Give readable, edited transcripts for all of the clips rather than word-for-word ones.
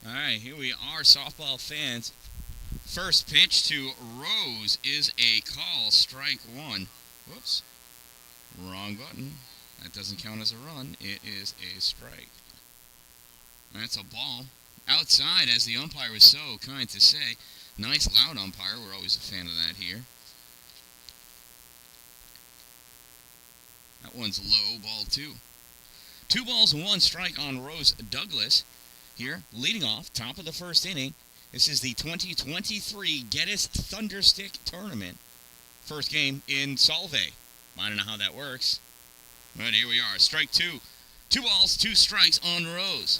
All right, here we are, softball fans. First pitch to Rose is a call, strike one. Whoops, wrong button. That doesn't count as a run. It is a strike. That's a ball. Outside, as the umpire was so kind to say. Nice loud umpire. We're always a fan of that here. That one's low, ball two. 2 balls and 1 strike on Rose Douglas. Here, leading off, top of the first inning. This is the 2023 Geddes Thunderstick Tournament. First game in Solvay. I don't know how that works. But here we are, strike 2. 2 balls, 2 strikes on Rose.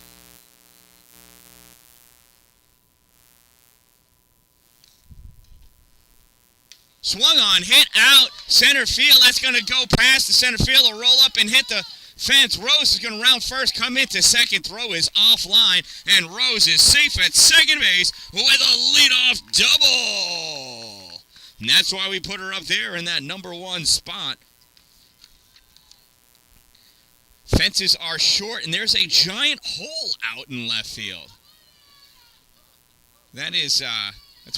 Swung on, hit out, center field. That's going to go past the center field, a roll up and hit the fence. Rose is going to round first, come into second. Throw is offline, and Rose is safe at second base with a leadoff double. And that's why we put her up there in that number 1 spot. Fences are short, and there's a giant hole out in left field. That's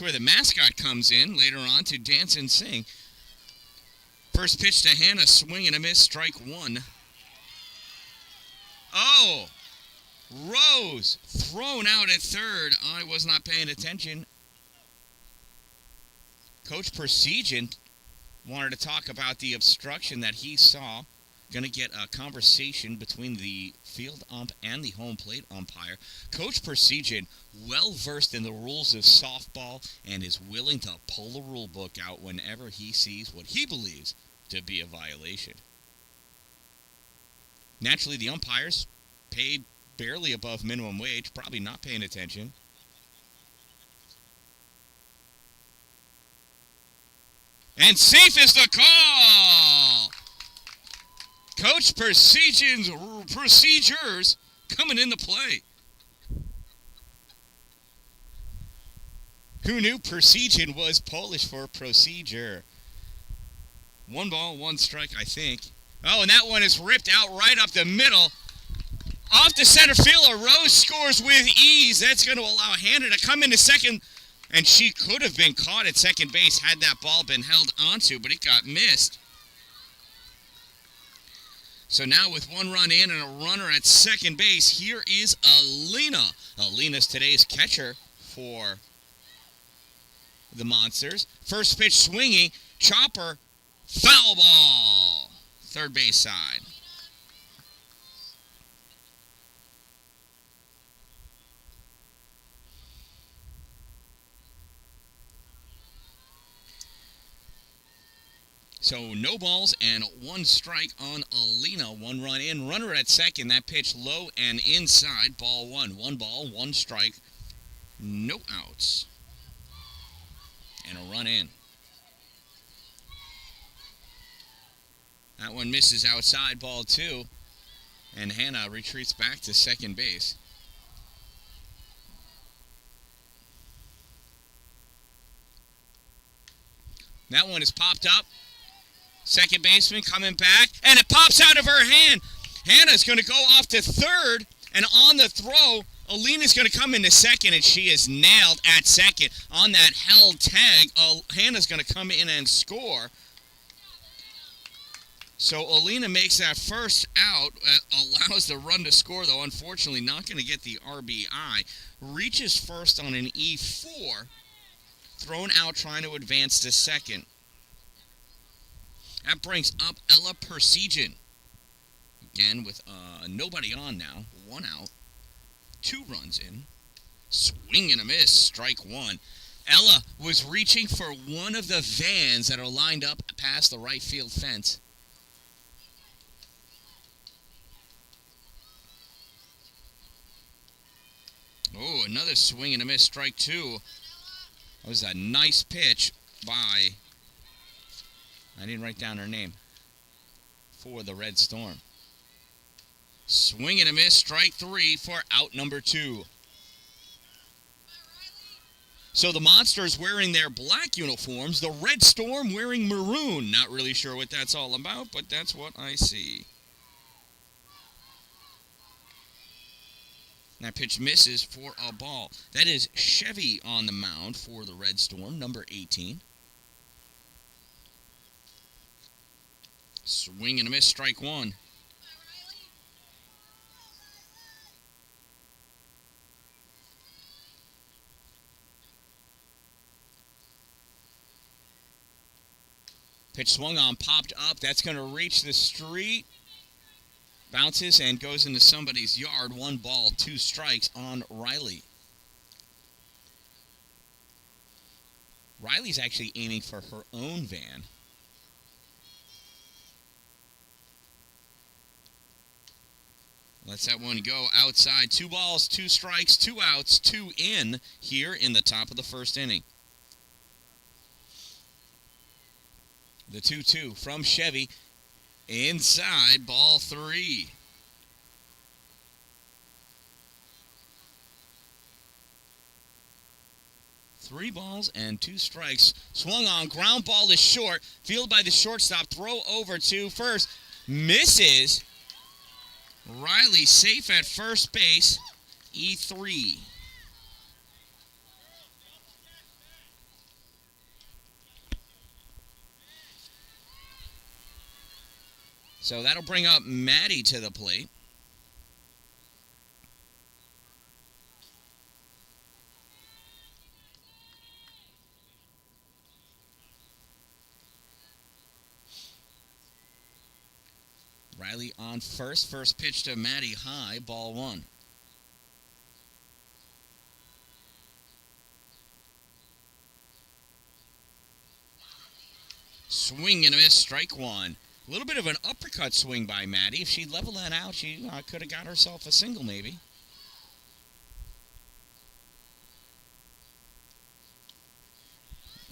where the mascot comes in later on to dance and sing. First pitch to Hannah, swing and a miss, strike 1. Oh, Rose thrown out at third. I was not paying attention. Coach Persigan wanted to talk about the obstruction that he saw. Going to get a conversation between the field ump and the home plate umpire. Coach Persigan, well-versed in the rules of softball, and is willing to pull the rule book out whenever he sees what he believes to be a violation. Naturally, the umpires paid barely above minimum wage, probably not paying attention. And safe is the call! Coach Persigan's procedures coming into play. Who knew Persigan was Polish for procedure? 1 ball, 1 strike, I think. Oh, and that one is ripped out right up the middle. Off the center fielder, Rose scores with ease. That's going to allow Hannah to come into second. And she could have been caught at second base had that ball been held onto, but it got missed. So now with 1 run in and a runner at second base, here is Alina. Alina's today's catcher for the Monsters. First pitch swinging, chopper, foul ball. Third base side. So no balls and 1 strike on Alina. 1 run in, runner at second. That pitch low and inside. Ball 1. 1 ball, 1 strike. No outs. And a run in. That one misses outside, ball 2. And Hannah retreats back to second base. That one is popped up. Second baseman coming back, and it pops out of her hand. Hannah's going to go off to third, and on the throw, Alina's going to come into second, and she is nailed at second on that held tag. Hannah's going to come in and score. So Alina makes that first out, allows the run to score, though unfortunately not going to get the RBI. Reaches first on an E4, thrown out trying to advance to second. That brings up Ella Persigan. Again, with nobody on now. 1 out. 2 runs in. Swing and a miss. Strike 1. Ella was reaching for one of the vans that are lined up past the right field fence. Oh, another swing and a miss. Strike 2. That was a nice pitch by... I didn't write down her name. For the Red Storm. Swing and a miss, strike 3 for out number 2. So the Monsters wearing their black uniforms, the Red Storm wearing maroon. Not really sure what that's all about, but that's what I see. That pitch misses for a ball. That is Chevy on the mound for the Red Storm, number 18. Swing and a miss, strike one. Pitch swung on, popped up. That's going to reach the street. Bounces and goes into somebody's yard. 1 ball, 2 strikes on Riley. Riley's actually aiming for her own van. Lets that one go outside. 2 balls, 2 strikes, 2 outs, 2 in here in the top of the first inning. The 2-2 from Chevy. Inside, ball 3. Three balls and 2 strikes. Swung on, ground ball is short. Fielded by the shortstop. Throw over to first. Misses. Riley safe at first base. E3. So that'll bring up Maddie to the plate. Riley on first. First pitch to Maddie high, ball 1. Swing and a miss, strike 1. A little bit of an uppercut swing by Maddie. If she leveled that out, she could have got herself a single maybe.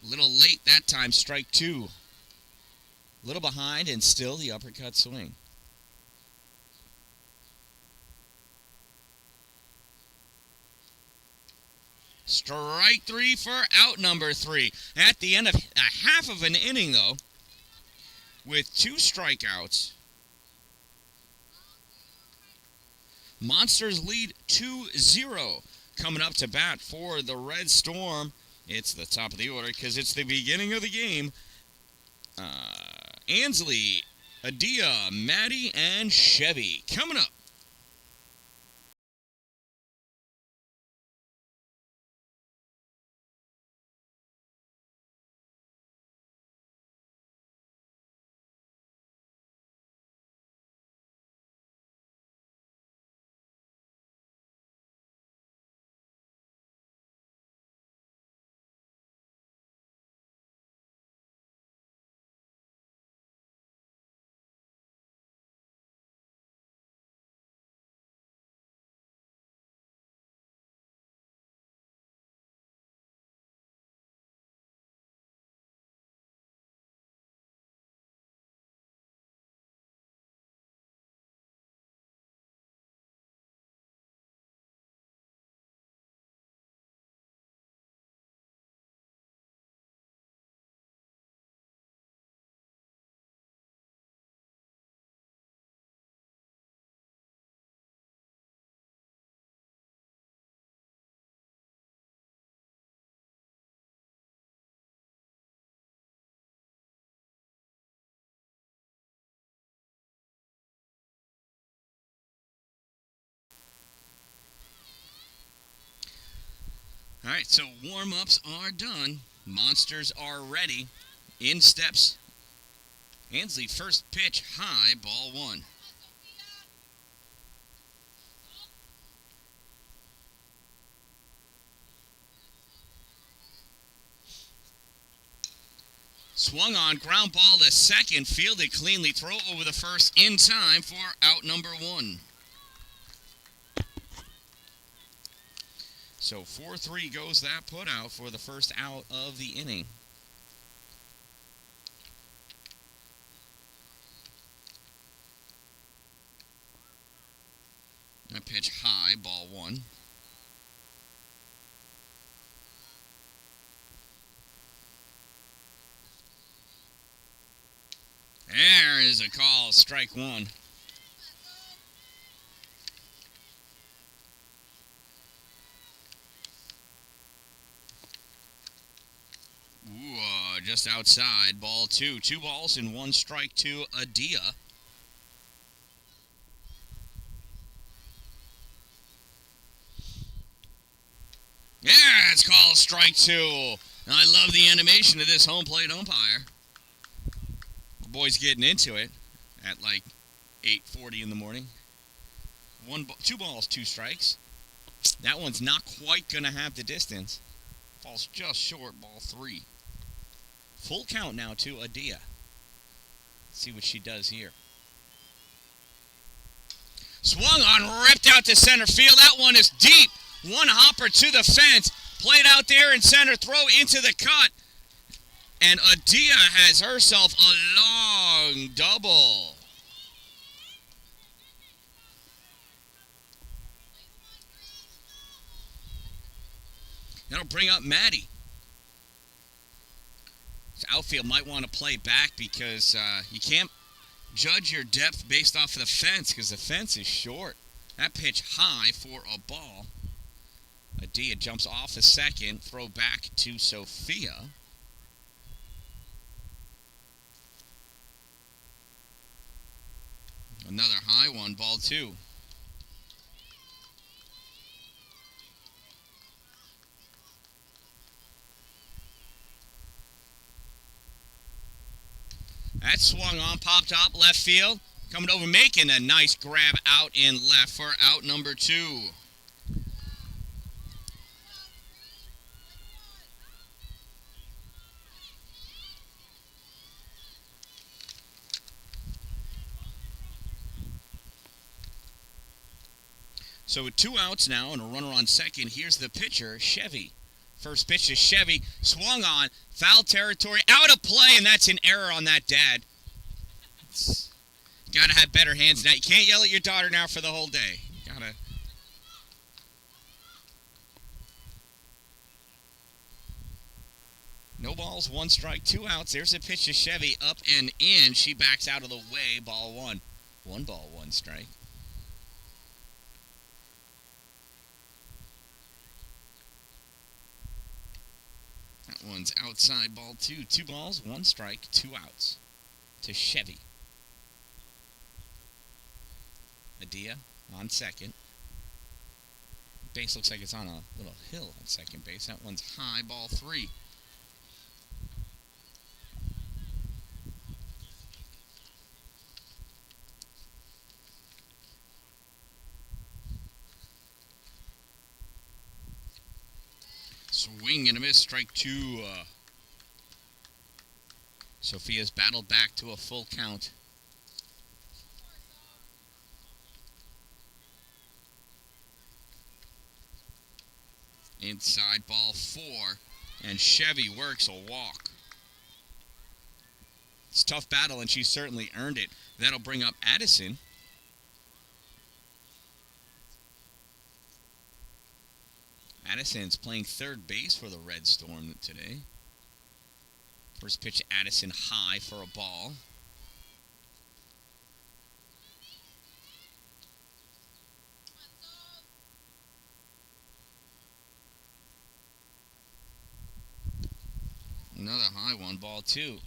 A little late that time, strike 2. A little behind and still the uppercut swing. Strike 3 for out number 3. At the end of a half of an inning, though, with 2 strikeouts, Monsters lead 2-0. Coming up to bat for the Red Storm, it's the top of the order because it's the beginning of the game. Ansley, Adia, Maddie, and Chevy. Coming up. All right, so warm-ups are done. Monsters are ready. In steps Ansley. First pitch high, ball 1. Swung on, ground ball to second, fielded cleanly, throw over the first in time for out number 1. So 4-3 goes that put out for the first out of the inning. A pitch high, ball 1. There is a call, strike 1. just outside. Ball 2. 2 balls and 1 strike to Adia. Yeah, it's called strike 2. And I love the animation of this home plate umpire. The boy's getting into it at like 8:40 in the morning. 2 balls, 2 strikes. That one's not quite going to have the distance. Falls just short, ball 3. Full count now to Adia. Let's see what she does here. Swung on, ripped out to center field. That one is deep. One hopper to the fence. Played out there in center, throw into the cut. And Adia has herself a long double. That'll bring up Maddie. This outfield might want to play back because you can't judge your depth based off of the fence because the fence is short. That pitch high for a ball. Adia jumps off a second. Throw back to Sophia. Another high one, ball 2. That swung on, popped up left field. Coming over, making a nice grab out in left for out number 2. So with 2 outs now and a runner on second, here's the pitcher, Chevy. First pitch to Chevy, swung on, foul territory, out of play, and that's an error on that dad. Gotta have better hands now. You can't yell at your daughter now for the whole day. Gotta. No balls, 1 strike, 2 outs. There's a pitch to Chevy, up and in. She backs out of the way, ball 1. 1 ball, 1 strike. That one's outside, ball 2. 2 balls, 1 strike, 2 outs to Chevy. Adia on second. Base looks like it's on a little hill at second base. That one's high, ball 3. Swing and a miss, strike 2. Sophia's battled back to a full count. Inside, ball 4, and Chevy works a walk. It's a tough battle, and she certainly earned it. That'll bring up Addison. Addison's playing third base for the Red Storm today. First pitch, Addison high for a ball. Another high one, ball 2.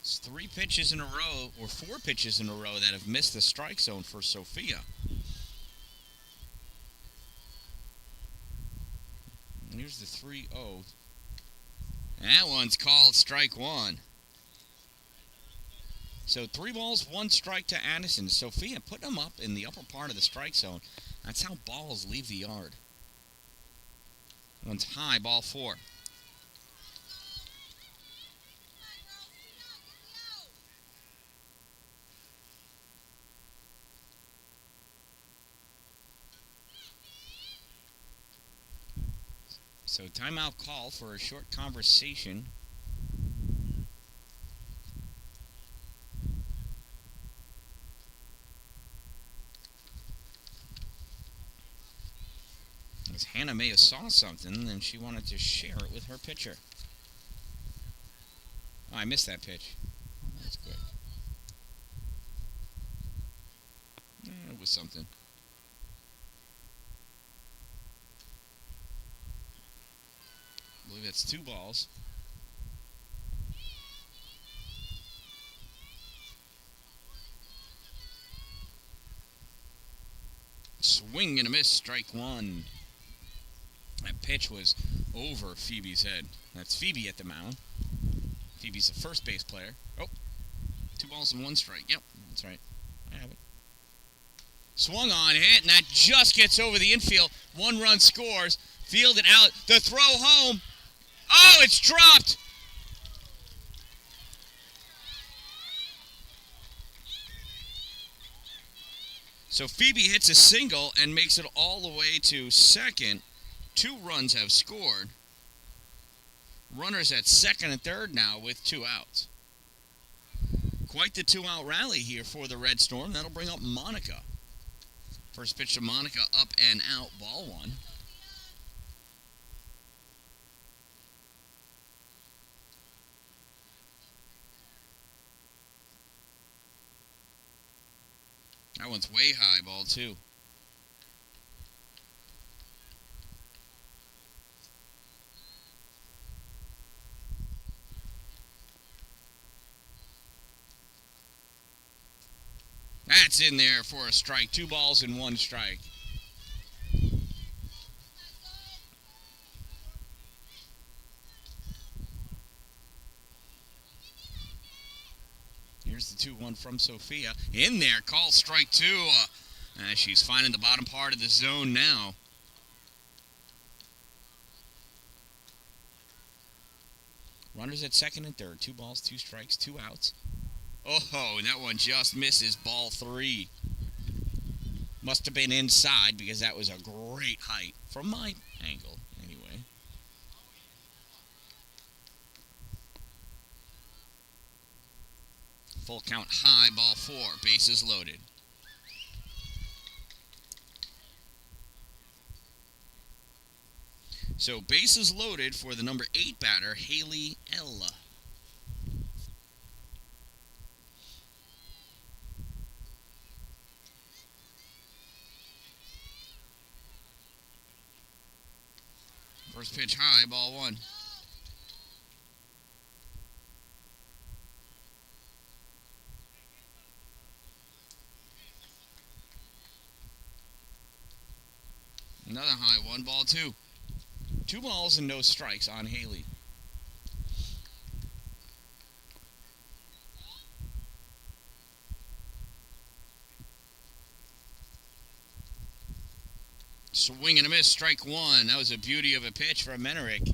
It's 3 pitches in a row, or 4 pitches in a row that have missed the strike zone for Sophia. And here's the 3-0. That one's called strike 1. So 3 balls, 1 strike to Addison. Sophia putting them up in the upper part of the strike zone. That's how balls leave the yard. One's high, ball 4. So timeout call for a short conversation. As Hannah may have saw something and she wanted to share it with her pitcher. Oh, I missed that pitch. Oh, that's good. something. I believe that's 2 balls. Swing and a miss, strike 1. That pitch was over Phoebe's head. That's Phoebe at the mound. Phoebe's the first base player. Oh, 2 balls and 1 strike. Yep, that's right. I have it. Swung on, hit, and that just gets over the infield. 1 run scores. Fielded out. The throw home. Oh, it's dropped. So Phoebe hits a single and makes it all the way to second. 2 runs have scored. Runners at second and third now with 2 outs. Quite the 2-out rally here for the Red Storm. That'll bring up Monica. First pitch to Monica, up and out, ball 1. That one's way high, ball 2. That's in there for a strike. 2 balls and 1 strike. Here's the 2-1 from Sophia. In there, call strike 2. She's finding the bottom part of the zone now. Runners at second and third. 2 balls, 2 strikes, 2 outs. Oh, and that one just misses, ball 3. Must have been inside because that was a great height from my angle, anyway. Full count high, ball 4, bases loaded. So bases loaded for the number 8 batter, Haley Ella. First pitch high, ball 1. Another high one, ball 2. 2 balls and no strikes on Haley. Swing and a miss, strike 1. That was a beauty of a pitch for Menerick.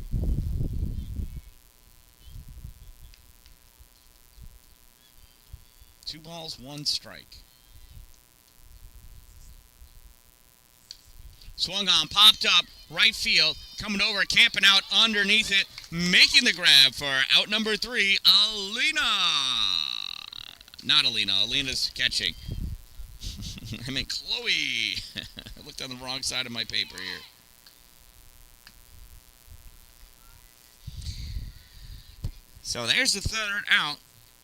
Two balls, 1 strike. Swung on, popped up, right field, coming over, camping out underneath it, making the grab for out number 3, Alina. Not Alina. Alina's catching. I meant Chloe. I looked on the wrong side of my paper here. So there's the 3rd out,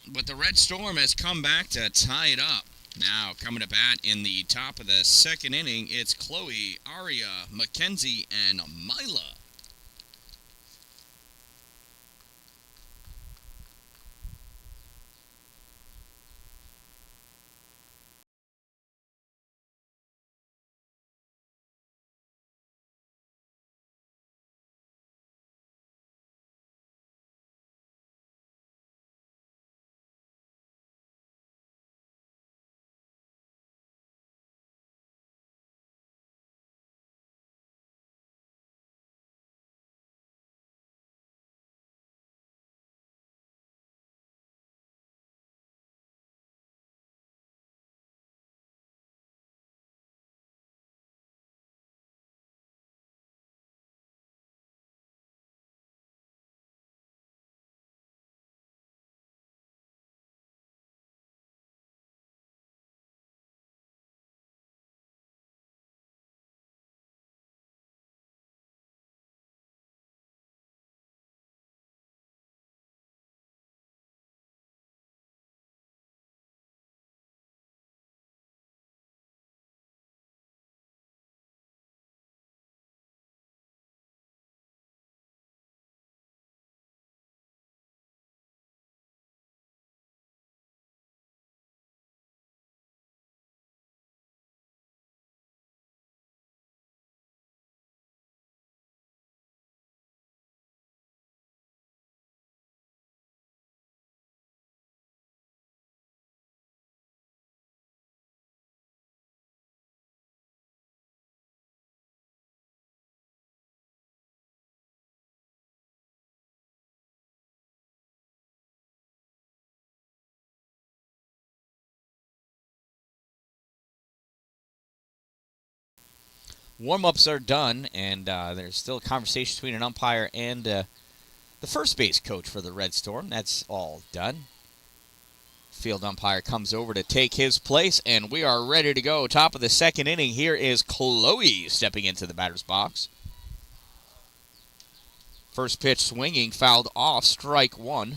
but the Red Storm has come back to tie it up. Now, coming to bat in the top of the 2nd inning, it's Chloe, Aria, Mackenzie, and Mila. Warm-ups are done, and there's still a conversation between an umpire and the first base coach for the Red Storm. That's all done. Field umpire comes over to take his place, and we are ready to go. Top of the second inning. Here is Chloe stepping into the batter's box. First pitch swinging, fouled off, strike one.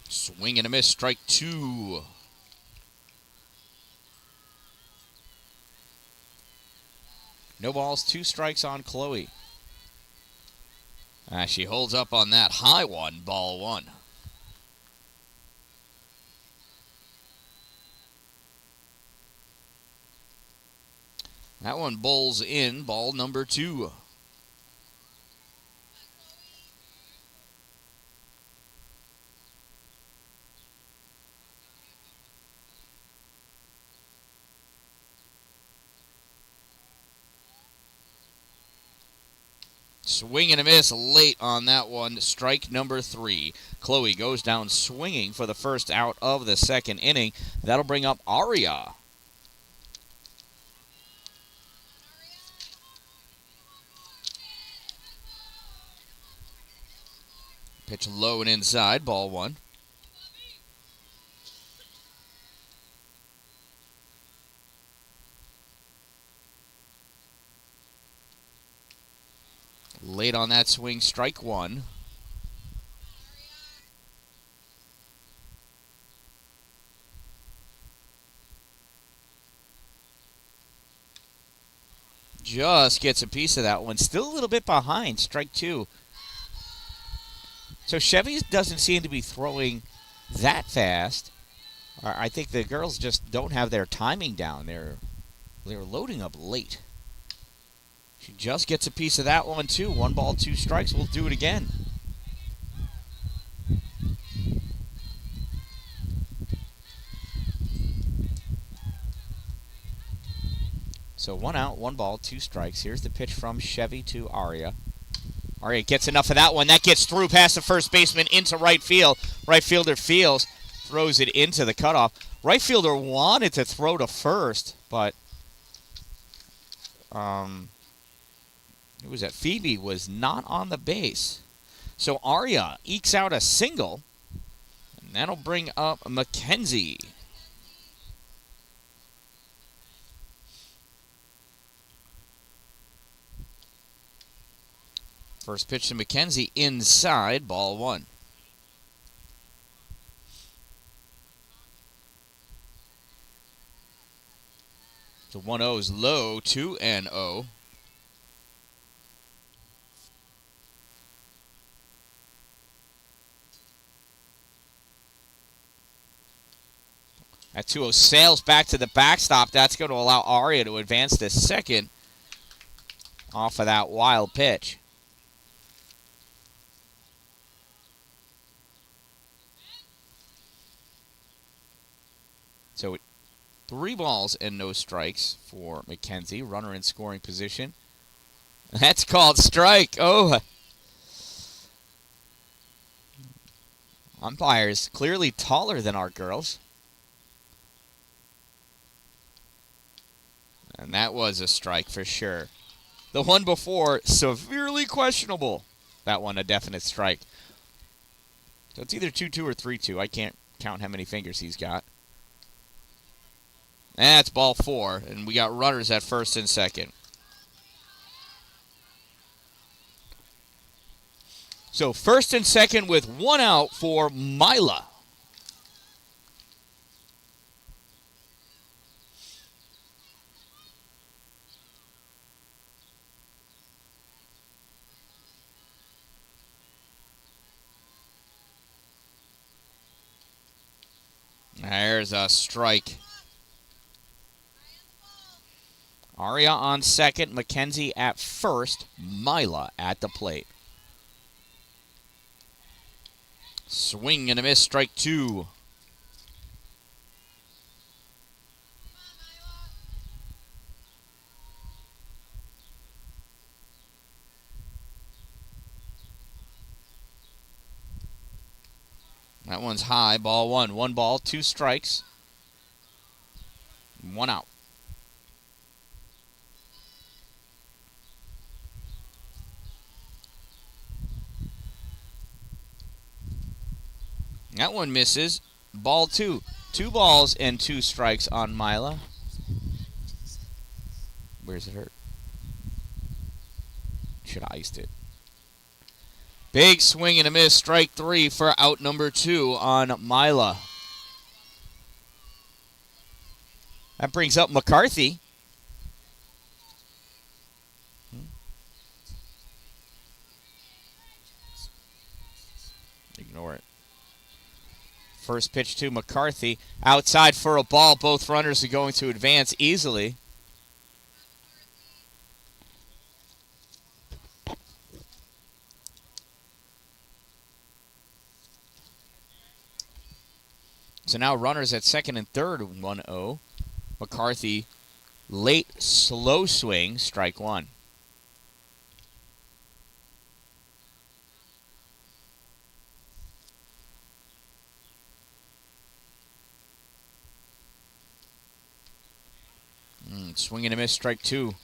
Swing and a miss, strike two. No balls, 2 strikes on Chloe. She holds up on that high one, ball one. That one bowls in, ball number 2. Swing and a miss late on that one, strike number 3. Chloe goes down swinging for the first out of the second inning. That'll bring up Aria. Pitch low and inside, ball one. Late on that swing, strike one. Just gets a piece of that one. Still a little bit behind, strike 2. So Chevy doesn't seem to be throwing that fast. I think the girls just don't have their timing down. They're loading up late. She just gets a piece of that one, too. 1 ball, 2 strikes. We'll do it again. So 1 out, 1 ball, 2 strikes. Here's the pitch from Chevy to Aria. Aria gets enough of that one. That gets through past the first baseman into right field. Right fielder fields, throws it into the cutoff. Right fielder wanted to throw to first, but it was that Phoebe was not on the base. So Aria ekes out a single, and that'll bring up Mackenzie. First pitch to Mackenzie inside, ball one. The 1-0 is low, 2-0. That 2-0 sails back to the backstop. That's going to allow Aria to advance to second off of that wild pitch. So 3 balls and no strikes for Mackenzie. Runner in scoring position. That's called strike. Oh. Umpires clearly taller than our girls. And that was a strike for sure. The one before, severely questionable. That one, a definite strike. So it's either 2-2 or 3-2. I can't count how many fingers he's got. That's ball 4, and we got runners at first and second. So first and second with 1 out for Mila. There's a strike. Aria on second, Mackenzie at first, Mila at the plate. Swing and a miss, strike 2. That one's high, ball one. 1 ball, 2 strikes, 1 out. That one misses. Ball 2. 2 balls and 2 strikes on Mila. Where's it hurt? Should have iced it. Big swing and a miss. Strike 3 for out number 2 on Mila. That brings up McCarthy. Ignore it. First pitch to McCarthy. Outside for a ball. Both runners are going to advance easily. So now runners at second and third, 1-0. McCarthy, late slow swing, strike 1. Swing and a miss, strike 2.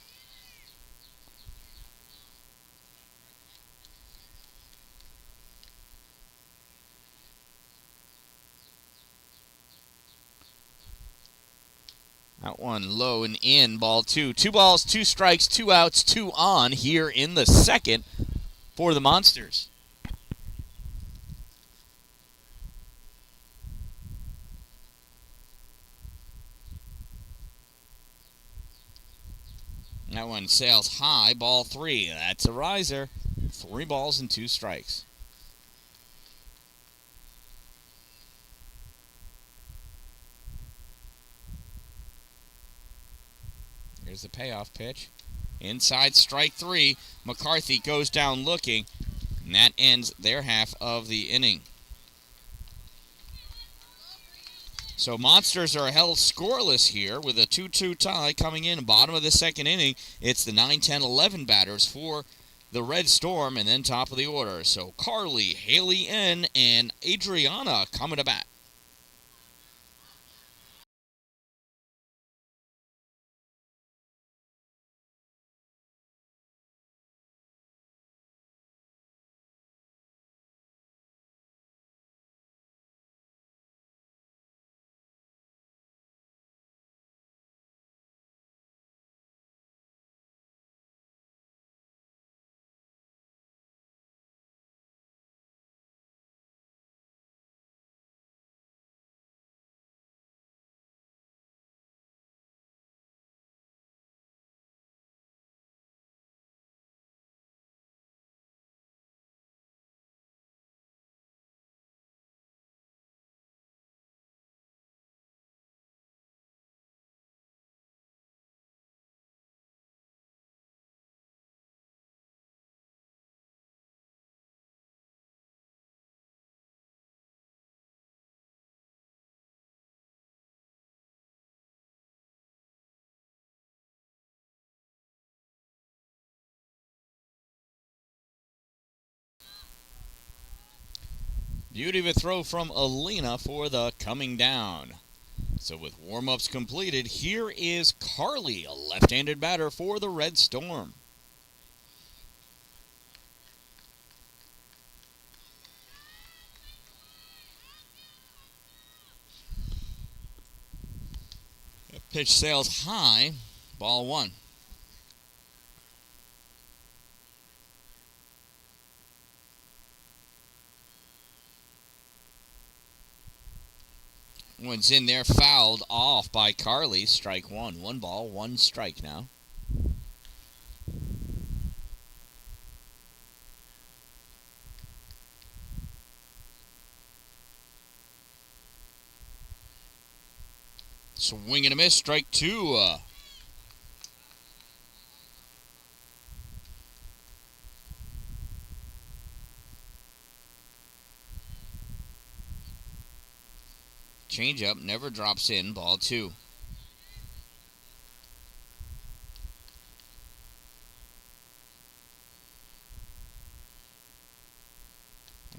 That one low and in, ball 2. 2 balls, 2 strikes, 2 outs, 2 on here in the second for the Monsters. That one sails high, ball 3. That's a riser. 3 balls and 2 strikes. Here's the payoff pitch. Inside, strike 3. McCarthy goes down looking, and that ends their half of the inning. So Monsters are held scoreless here with a 2-2 tie coming in bottom of the second inning. It's the 9, 10, 11 batters for the Red Storm, and then top of the order. So Carly, Haley N, and Adriana coming to bat. Beauty of a throw from Alina for the coming down. So with warm-ups completed, here is Carly, a left-handed batter for the Red Storm. Pitch sails high, ball 1. One's in there, fouled off by Carly. Strike 1. 1 ball, 1 strike now. Swing and a miss, strike 2. Changeup never drops in, ball 2.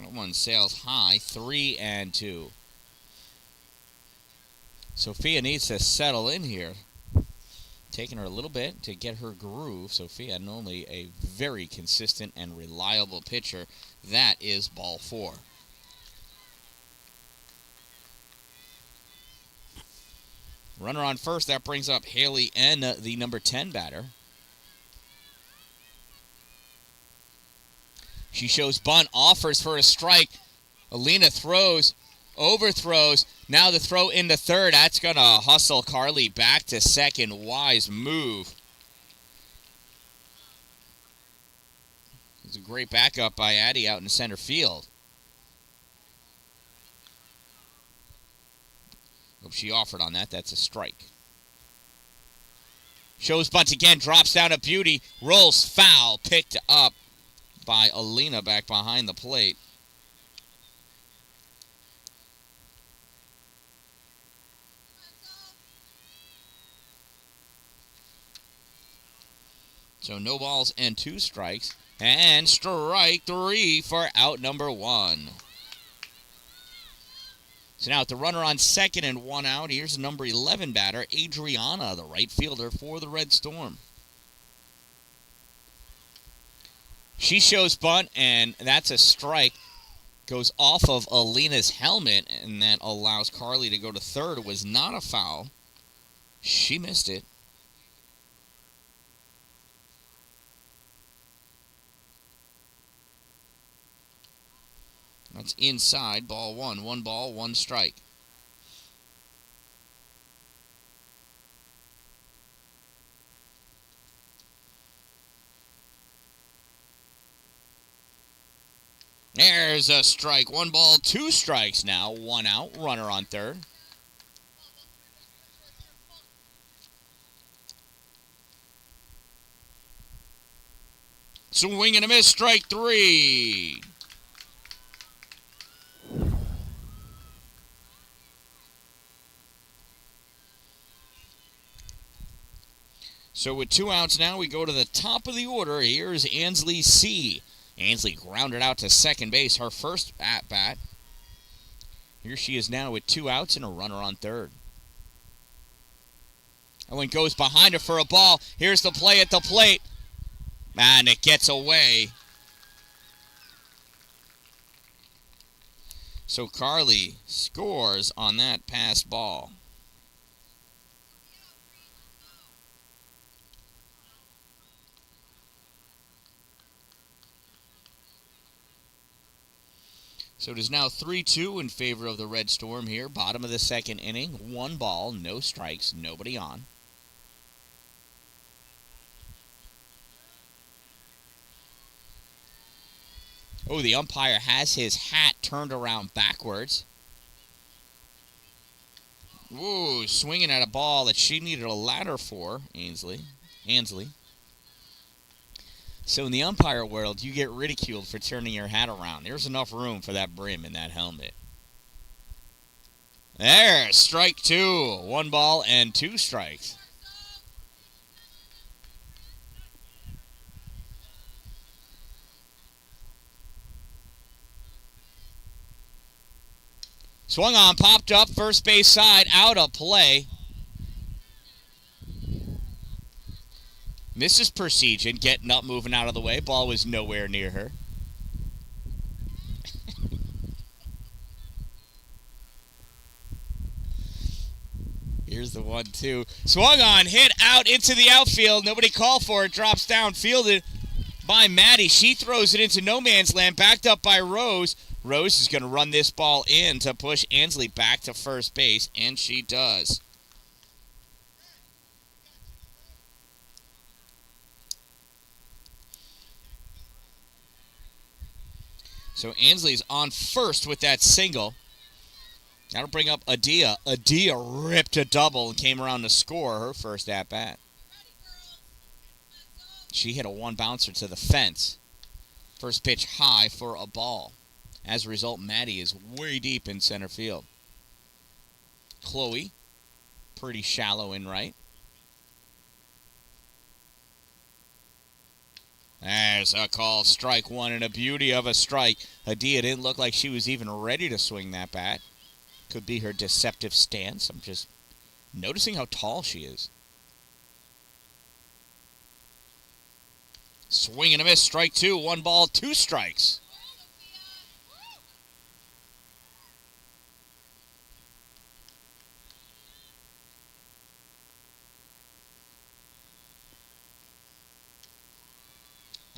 That one sails high, 3-2. Sophia needs to settle in here. Taking her a little bit to get her groove. Sophia normally a very consistent and reliable pitcher. That is ball 4. Runner on first. That brings up Haley N., the number 10 batter. She shows bunt, offers for a strike. Alina throws, overthrows. Now the throw into third. That's going to hustle Carly back to second. Wise move. It's a great backup by Addie out in center field. Hope she offered on that. That's a strike. Shows bunt again. Drops down a beauty. Rolls foul. Picked up by Alina back behind the plate. So no balls and 2 strikes. And strike 3 for out number 1. So now with the runner on second and 1 out, here's number 11 batter, Adriana, the right fielder for the Red Storm. She shows bunt, and that's a strike. Goes off of Alina's helmet, and that allows Carly to go to third. It was not a foul. She missed it. That's inside, ball 1. 1 ball, 1 strike. There's a strike. 1 ball, 2 strikes now. 1 out, runner on third. Swing and a miss, strike 3. So with 2 outs now, we go to the top of the order. Here's Ansley C. Ansley grounded out to second base, her first at-bat. Here she is now with 2 outs and a runner on third. Owen goes behind her for a ball. Here's the play at the plate. And it gets away. So Carly scores on that pass ball. So it is now 3-2 in favor of the Red Storm here. Bottom of the second inning. 1 ball, no strikes, nobody on. Oh, the umpire has his hat turned around backwards. Ooh, swinging at a ball that she needed a ladder for, Ansley. So in the umpire world, you get ridiculed for turning your hat around. There's enough room for that brim in that helmet. There, strike 2. 1 ball and 2 strikes. Swung on, popped up, first base side, out of play. Mrs. Persegent getting up, moving out of the way. Ball was nowhere near her. Here's the 1-2. Swung on, hit out into the outfield. Nobody called for it. Drops down, fielded by Maddie. She throws it into no man's land, backed up by Rose. Rose is going to run this ball in to push Ansley back to first base, and she does. So Ansley's on first with that single. That'll bring up Adia. Adia ripped a double and came around to score her first at-bat. She hit a 1-bouncer to the fence. First pitch high for a ball. As a result, Maddie is way deep in center field. Chloe, pretty shallow in right. There's a call, strike one, and a beauty of a strike. Adia didn't look like she was even ready to swing that bat. Could be her deceptive stance. I'm just noticing how tall she is. Swing and a miss, strike two, 1 ball, 2 strikes.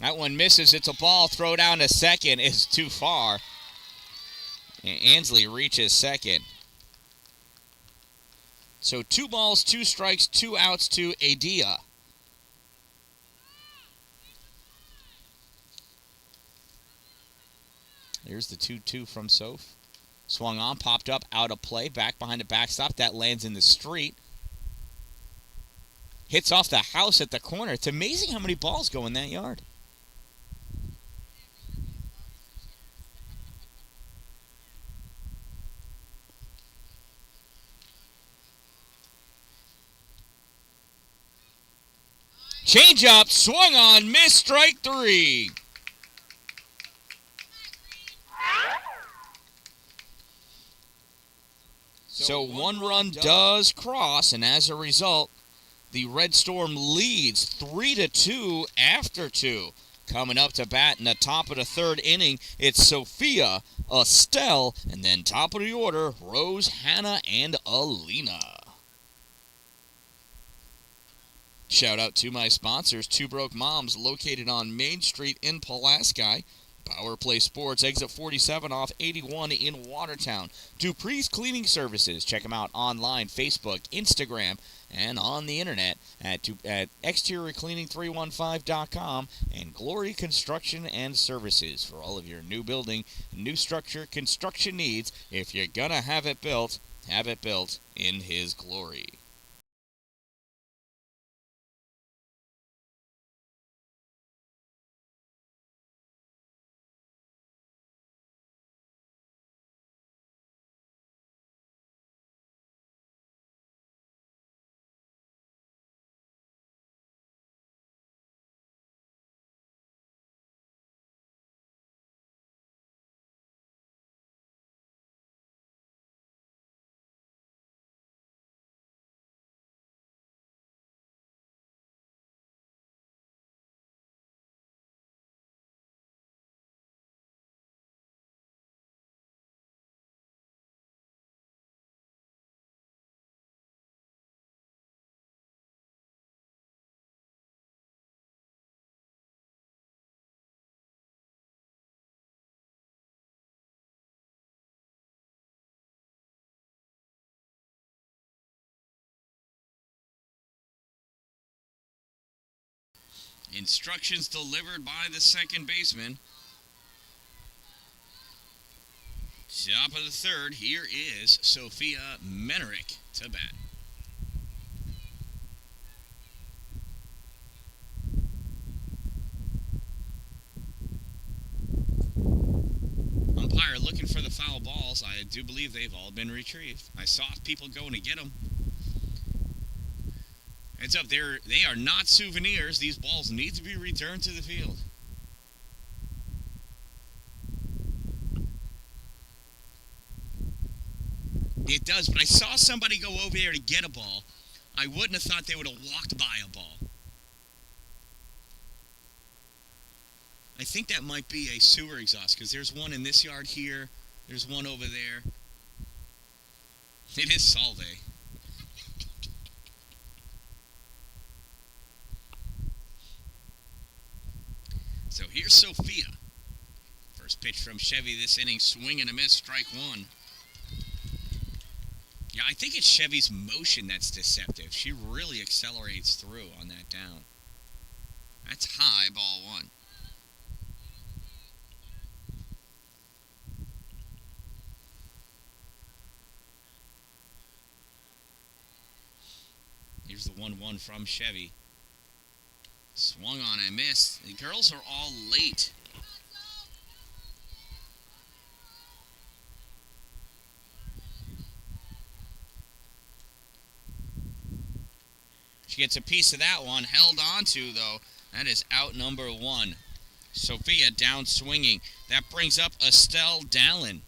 That one misses. It's a ball. Throw down to second is too far. And Ansley reaches second. So 2 balls, 2 strikes, 2 outs to Adia. Here's the 2-2 from Soph. Swung on, popped up, out of play, back behind the backstop. That lands in the street. Hits off the house at the corner. It's amazing how many balls go in that yard. Change up, swung on, missed, strike 3. So 1 run does cross, and as a result, the Red Storm leads 3-2 after 2. Coming up to bat in the top of the 3rd inning, it's Sophia, Estelle, and then top of the order, Rose, Hannah, and Alina. Shout out to my sponsors, Two Broke Moms, located on Main Street in Pulaski. Power Play Sports, exit 47 off 81 in Watertown. Dupree's Cleaning Services. Check them out online, Facebook, Instagram, and on the internet at exteriorcleaning315.com, and Glory Construction and Services for all of your new building, new structure, construction needs. If you're going to have it built in His glory. Instructions delivered by the second baseman. Top of the 3rd, here is Sophia Menerick to bat. Umpire looking for the foul balls. I do believe they've all been retrieved. I saw people going to get them. Heads up, they are not souvenirs. These balls need to be returned to the field. It does, but I saw somebody go over there to get a ball. I wouldn't have thought they would have walked by a ball. I think that might be a sewer exhaust, because there's one in this yard here. There's one over there. It is Salve. So here's Sophia. First pitch from Chevy this inning, swing and a miss, strike 1. Yeah, I think it's Chevy's motion that's deceptive. She really accelerates through on that down. That's high, ball 1. Here's the 1-1 from Chevy. Swung on and missed. The girls are all late. She gets a piece of that one. Held on to, though, That is out number 1. Sophia down swinging. That brings up Estelle Dallin.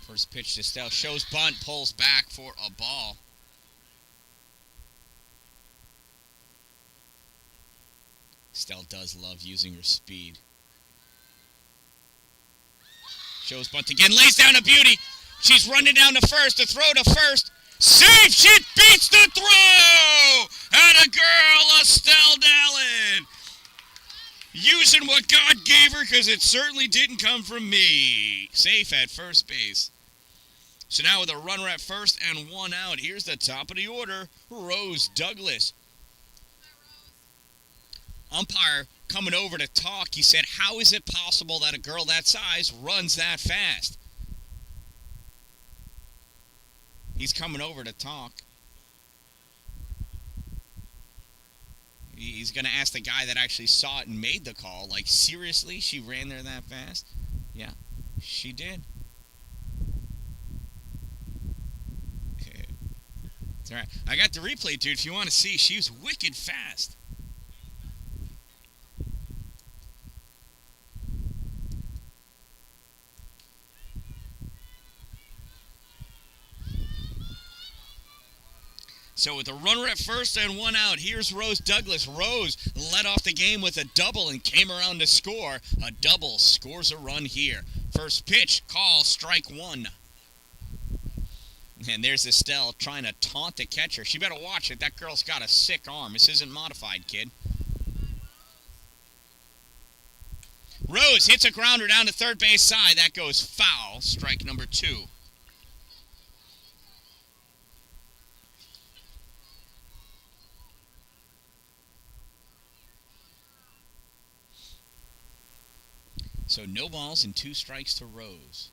First pitch to Estelle. Shows bunt. Pulls back for a ball. Estelle does love using her speed. Shows bunt again. Lays down a beauty. She's running down to first. The throw to first. Safe! She beats the throw! And a girl, Estelle Dallin. Using what God gave her, because it certainly didn't come from me. Safe at first base. So now with a runner at first and 1 out, here's the top of the order, Rose Douglas. Umpire coming over to talk. He said, how is it possible that a girl that size runs that fast? He's coming over to talk. He's going to ask the guy that actually saw it and made the call, like, seriously, she ran there that fast? Yeah, she did. It's all right. I got the replay, dude, if you want to see. She was wicked fast. So with a runner at first and 1 out, here's Rose Douglas. Rose led off the game with a double and came around to score. A double scores a run here. First pitch, call, strike 1. And there's Estelle trying to taunt the catcher. She better watch it. That girl's got a sick arm. This isn't modified, kid. Rose hits a grounder down to third base side. That goes foul. Strike number 2. So no balls and 2 strikes to Rose.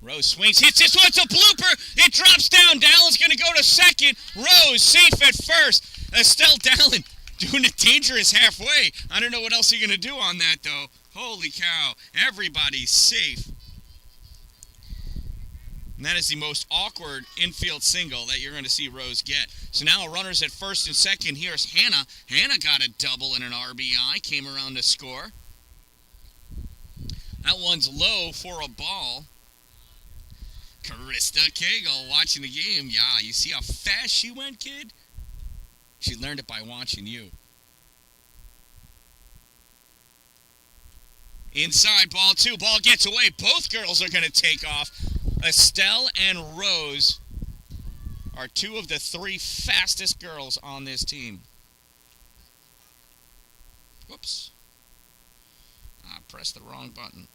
Rose swings, hits this one, it's a blooper. It drops down. Dallin's going to go to second. Rose safe at first. Estelle Dallin doing it dangerous halfway. I don't know what else you're going to do on that, though. Holy cow. Everybody's safe. And that is the most awkward infield single that you're going to see Rose get. So now runners at first and second. Here's Hannah. Hannah got a double and an RBI. Came around to score. That one's low for a ball. Krista Cagle watching the game. Yeah, you see how fast she went, kid? She learned it by watching you. Inside, ball 2. Ball gets away. Both girls are going to take off. Estelle and Rose are 2 of the 3 fastest girls on this team. Whoops. I pressed the wrong button.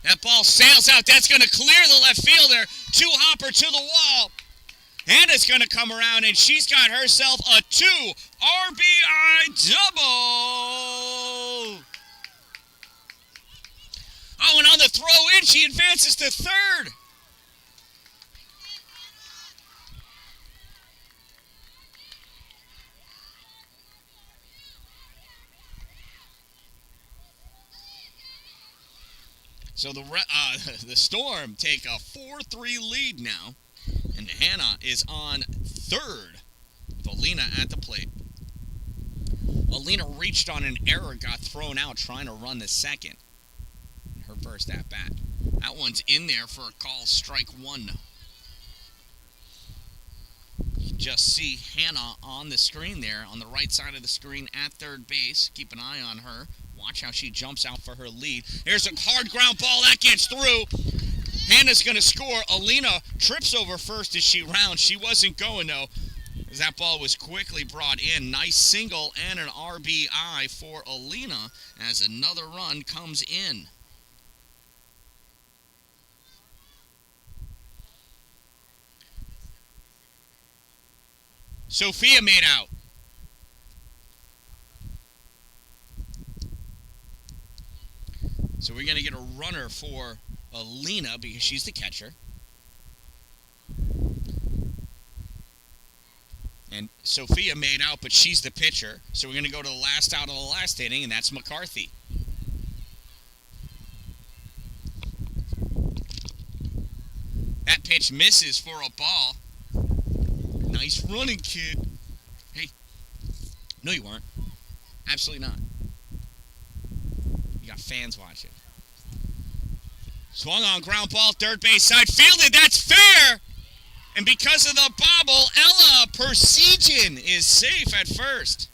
That ball sails out. That's going to clear the left fielder. 2-hopper to the wall. Hannah's going to come around, and she's got herself a 2 RBI double. Oh, and on the throw in, she advances to third. So the Storm take a 4-3 lead now, and Hannah is on third with Alina at the plate. Alina reached on an error, got thrown out trying to run the second. Her first at bat. That one's in there for a call, strike 1. You just see Hannah on the screen there, on the right side of the screen at third base. Keep an eye on her. Watch how she jumps out for her lead. There's a hard ground ball. That gets through. Hannah's going to score. Alina trips over first as she rounds. She wasn't going, though, as that ball was quickly brought in. Nice single and an RBI for Alina as another run comes in. Sophia made out. So we're going to get a runner for Alina because she's the catcher. And Sophia made out, but she's the pitcher. So we're going to go to the last out of the last inning, and that's McCarthy. That pitch misses for a ball. Nice running, kid. Hey. No, you weren't. Absolutely not. You got fans watching. Swung on, ground ball, third base side, fielded, that's fair! And because of the bobble, Ella Persegin is safe at first.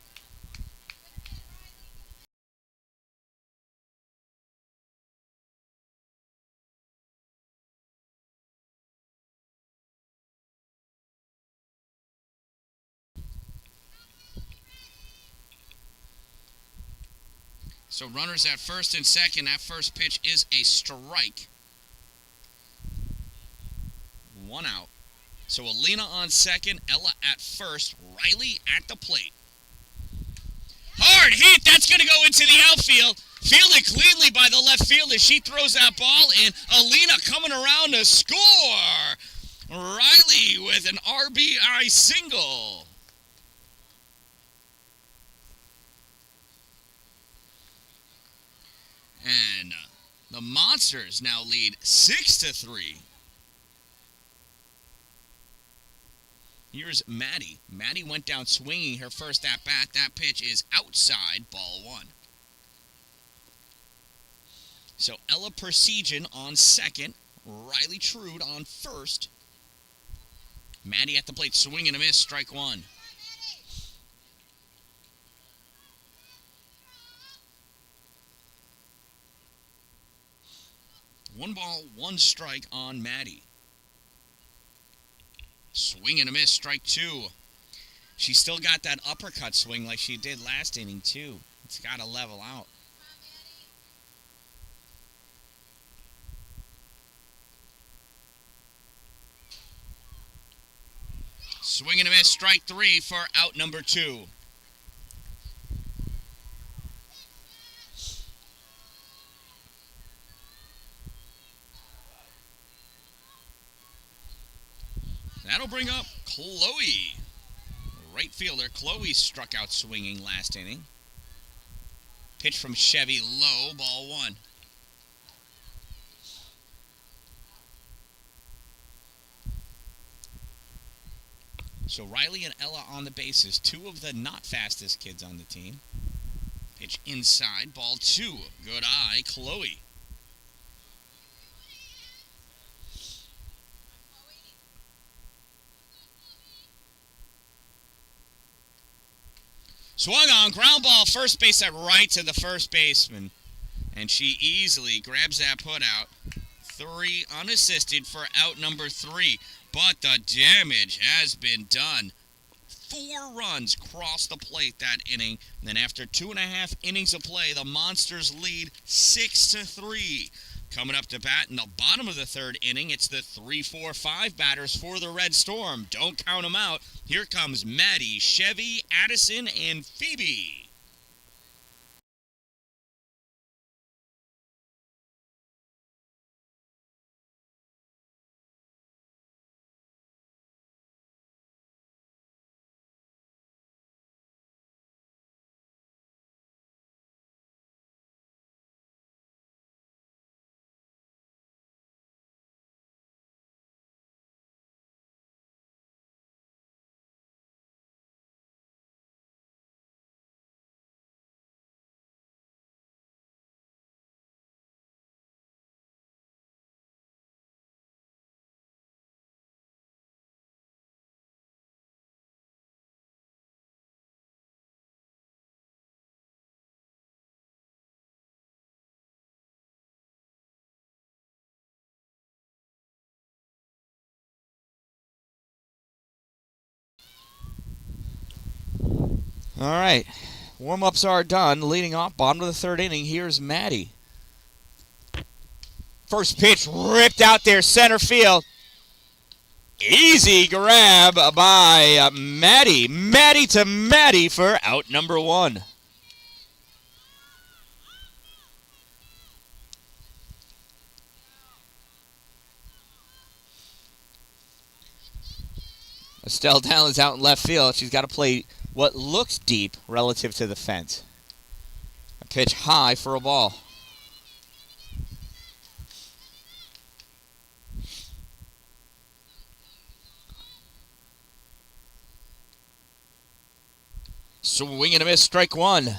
So runners at first and second. That first pitch is a strike. 1 out. So Alina on second, Ella at first, Riley at the plate. Hard hit, that's going to go into the outfield. Fielded cleanly by the left field as she throws that ball, and Alina coming around to score. Riley with an RBI single. And the Monsters now lead 6-3. Here's Maddie. Maddie went down swinging her first at-bat. That pitch is outside, ball 1. So Ella Persegin on second. Riley Trude on first. Maddie at the plate, swing and a miss, strike 1. One ball, one strike on Maddie. Swing and a miss, strike 2. She still got that uppercut swing like she did last inning, too. It's got to level out. Swing and a miss, strike 3 for out number 2. That'll bring up Chloe. Right fielder Chloe struck out swinging last inning. Pitch from Chevy low, ball 1. So Riley and Ella on the bases, 2 of the not fastest kids on the team. Pitch inside, ball 2. Good eye, Chloe. Swung on, ground ball, first base at right to the first baseman. And she easily grabs that put out. 3 unassisted for out number 3. But the damage has been done. 4 runs crossed the plate that inning. And then after 2.5 innings of play, the Monsters lead 6-3. Coming up to bat in the bottom of the 3rd inning, it's the 3-4-5 batters for the Red Storm. Don't count them out. Here comes Maddie, Chevy, Addison, and Phoebe. All right. Warm-ups are done. Leading off, bottom of the 3rd inning, here's Maddie. First pitch ripped out there, center field. Easy grab by Maddie. Maddie to Maddie for out number 1. Dan-Dalin's out in left field. She's got to play what looks deep relative to the fence. A pitch high for a ball. Swing and a miss, strike one.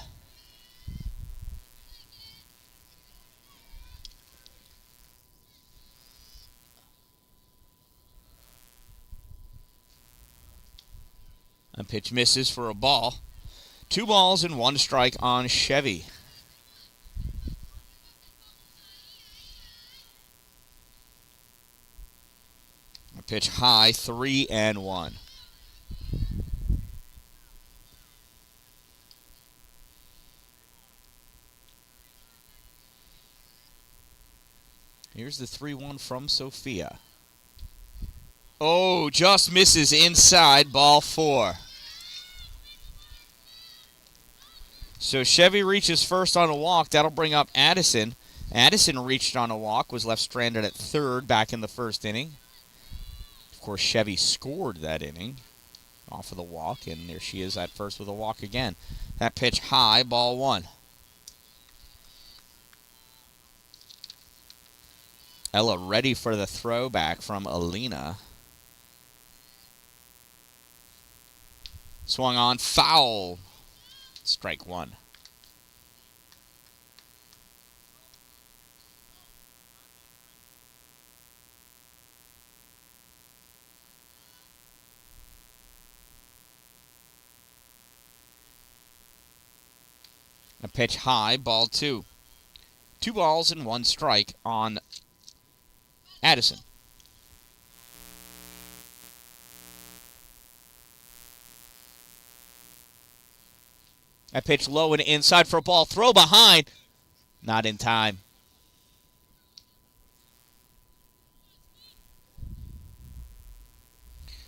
A pitch misses for a ball. 2 balls and 1 strike on Chevy. A pitch high, 3-1. Here's the 3-1 from Sophia. Oh, just misses inside, ball 4. So Chevy reaches first on a walk. That'll bring up Addison. Addison reached on a walk, was left stranded at third back in the first inning. Of course, Chevy scored that inning off of the walk, and there she is at first with a walk again. That pitch high, ball 1. Ella ready for the throwback from Alina. Swung on, foul. Strike 1. A pitch high, ball 2. 2 balls and 1 strike on Addison. That pitch low and inside for a ball. Throw behind. Not in time.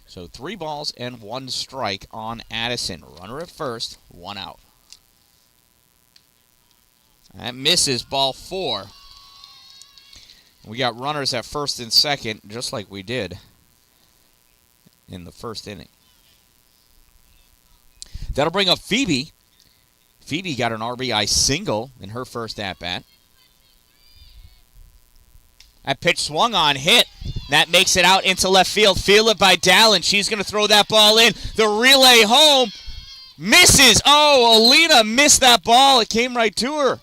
So 3 balls and 1 strike on Addison. Runner at first, 1 out. That misses, ball 4. We got runners at first and second, just like we did in the first inning. That'll bring up Phoebe. Phoebe got an RBI single in her first at-bat. That pitch swung on, hit. That makes it out into left field. Fielded by Dalin. She's going to throw that ball in. The relay home. Misses. Oh, Alina missed that ball. It came right to her.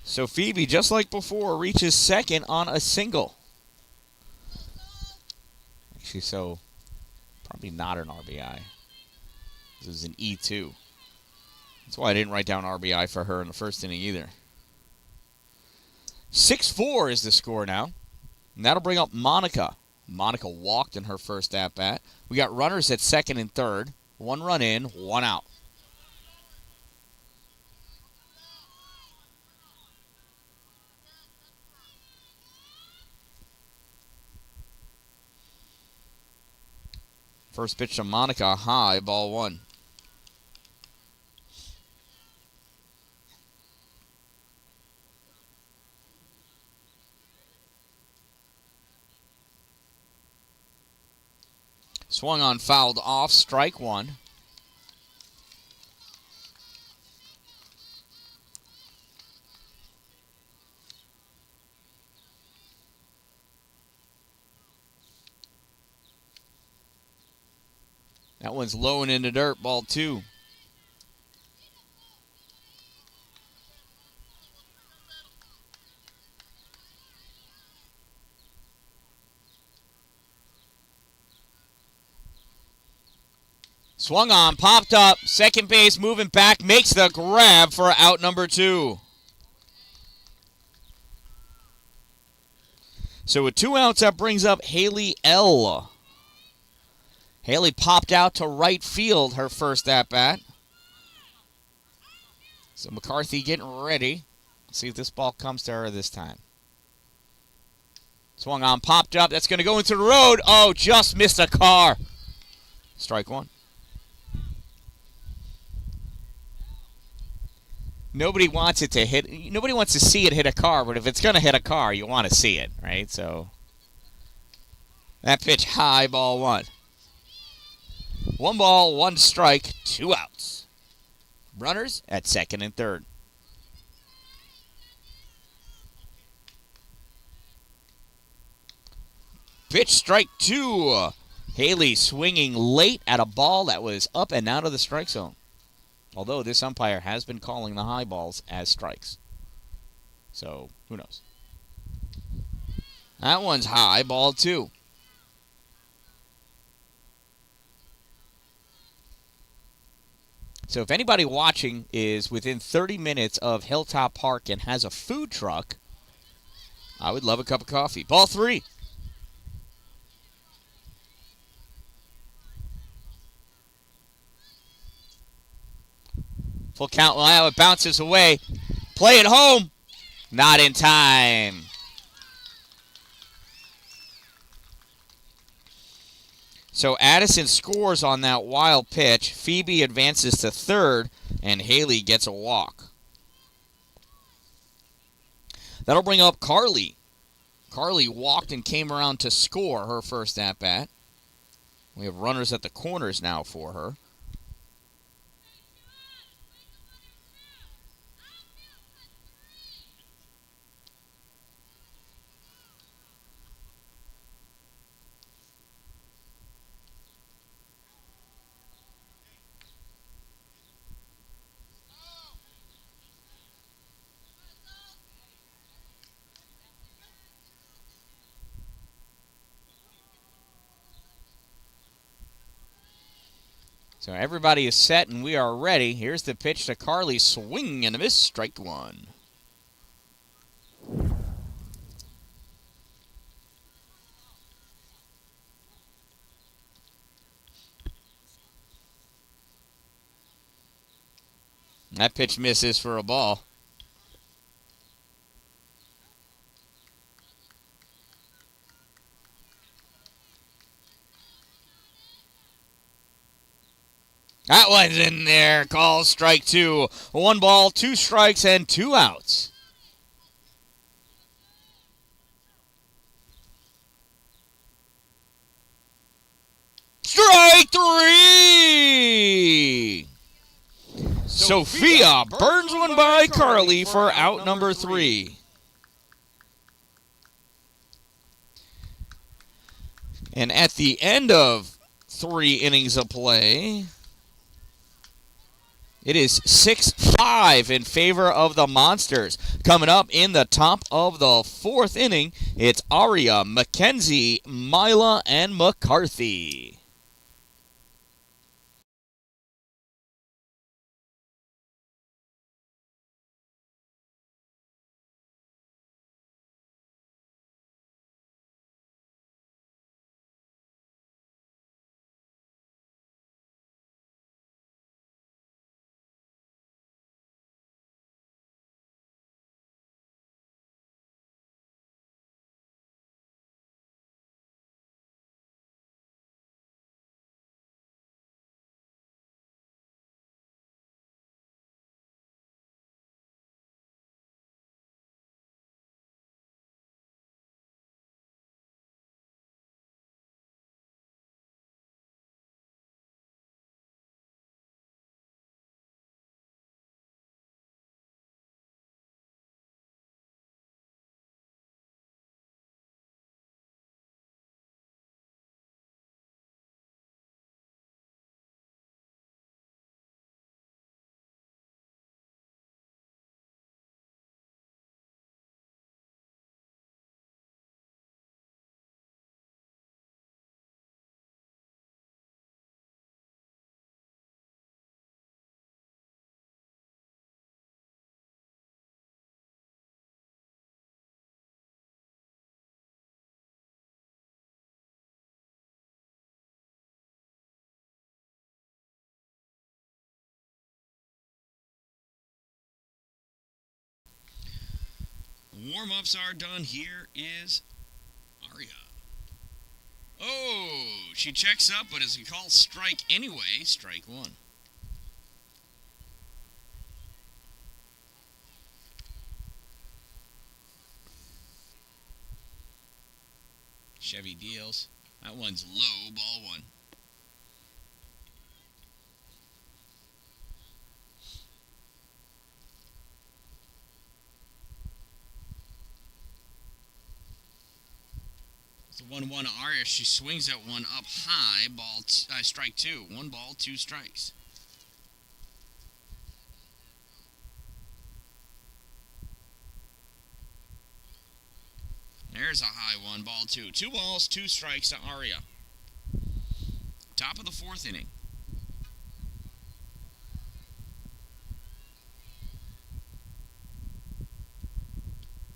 So Phoebe, just like before, reaches second on a single. Actually, so probably not an RBI. This is an E2. That's why I didn't write down RBI for her in the first inning either. 6-4 is the score now. And that'll bring up Monica. Monica walked in her first at-bat. We got runners at second and third. 1 run in, 1 out. First pitch to Monica, high, ball 1. Swung on, fouled off, strike 1. That one's low and in the dirt, ball 2. Swung on, popped up, second base moving back, makes the grab for out number 2. So with 2 outs, that brings up Haley L. Haley popped out to right field her first at-bat. So McCarthy getting ready. Let's see if this ball comes to her this time. Swung on, popped up. That's going to go into the road. Oh, just missed a car. Strike 1. Nobody wants it to hit. Nobody wants to see it hit a car, but if it's going to hit a car, you want to see it, right? So that pitch high, ball one. 1 ball, 1 strike, 2 outs. Runners at second and third. Pitch strike 2. Haley swinging late at a ball that was up and out of the strike zone. Although this umpire has been calling the high balls as strikes. So, who knows? That one's high, ball 2. So if anybody watching is within 30 minutes of Hilltop Park and has a food truck, I would love a cup of coffee. Ball 3. Full count. Well, it bounces away. Play it home. Not in time. So Addison scores on that wild pitch. Phoebe advances to third, and Haley gets a walk. That'll bring up Carly. Carly walked and came around to score her first at-bat. We have runners at the corners now for her. So everybody is set and we are ready. Here's the pitch to Carly. Swing and a miss. Strike 1. That pitch misses for a ball. That one's in there. Call strike 2. 1 ball, 2 strikes, and 2 outs. Strike 3! Sophia burns one by Carly for out number 3. And at the end of 3 innings of play, it is 6-5 in favor of the Monsters. Coming up in the top of the 4th inning, it's Aria, McKenzie, Mila, and McCarthy. Warm-ups are done. Here is Aria. Oh, she checks up, but it's a call strike anyway. Strike 1. Chevy deals. That one's low, ball one. It's a 1-1 Arias. She swings that one up high. Strike two. 1 ball, 2 strikes. There's a high one, ball 2. 2 balls, 2 strikes to Aria. Top of the 4th inning.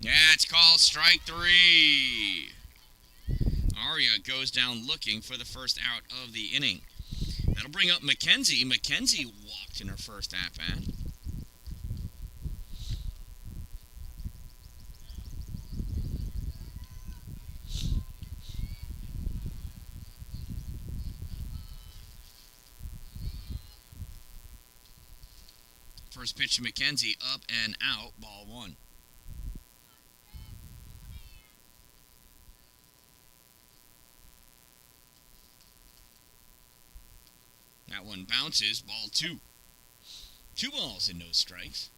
Yeah, it's called strike 3. Aria goes down looking for the first out of the inning. That'll bring up McKenzie. McKenzie walked in her first at-bat. First pitch to McKenzie, up and out, ball 1. That one bounces, ball 2. 2 balls and no strikes.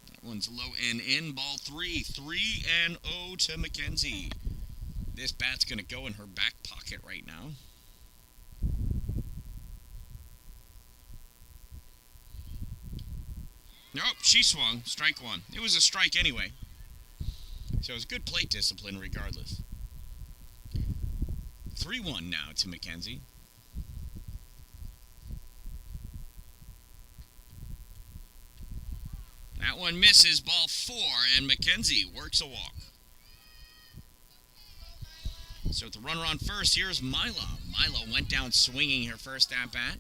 That one's low and in, ball 3. 3-0 to McKenzie. This bat's going to go in her back pocket right now. Nope, she swung. Strike 1. It was a strike anyway. So it was good plate discipline regardless. 3-1 now to McKenzie. That one misses, ball 4, and McKenzie works a walk. So with the runner on first, here's Mila. Mila went down swinging her first at-bat.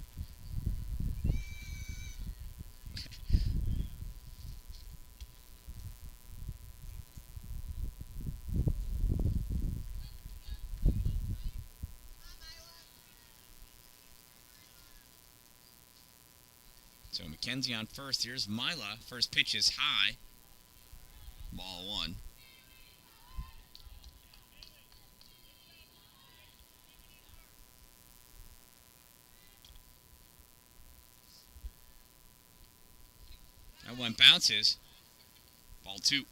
So McKenzie on first. Here's Mila. First pitch is high. Ball 1. That one bounces. Ball 2.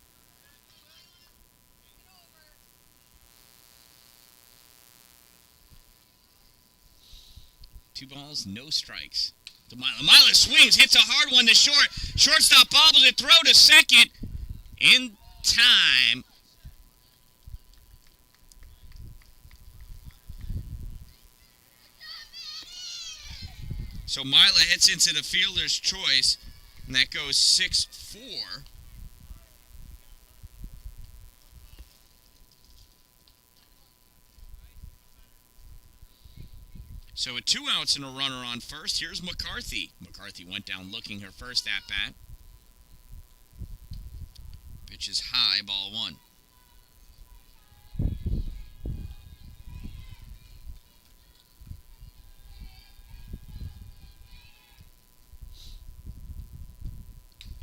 Two balls, no strikes. To Mila. Mila swings, hits a hard one to short. Shortstop bobbles it, throw to second. In time. So Mila hits into the fielder's choice, and that goes 6-4. So with 2 outs and a runner on first, here's McCarthy. McCarthy went down looking her first at-bat. Pitch is high, ball 1.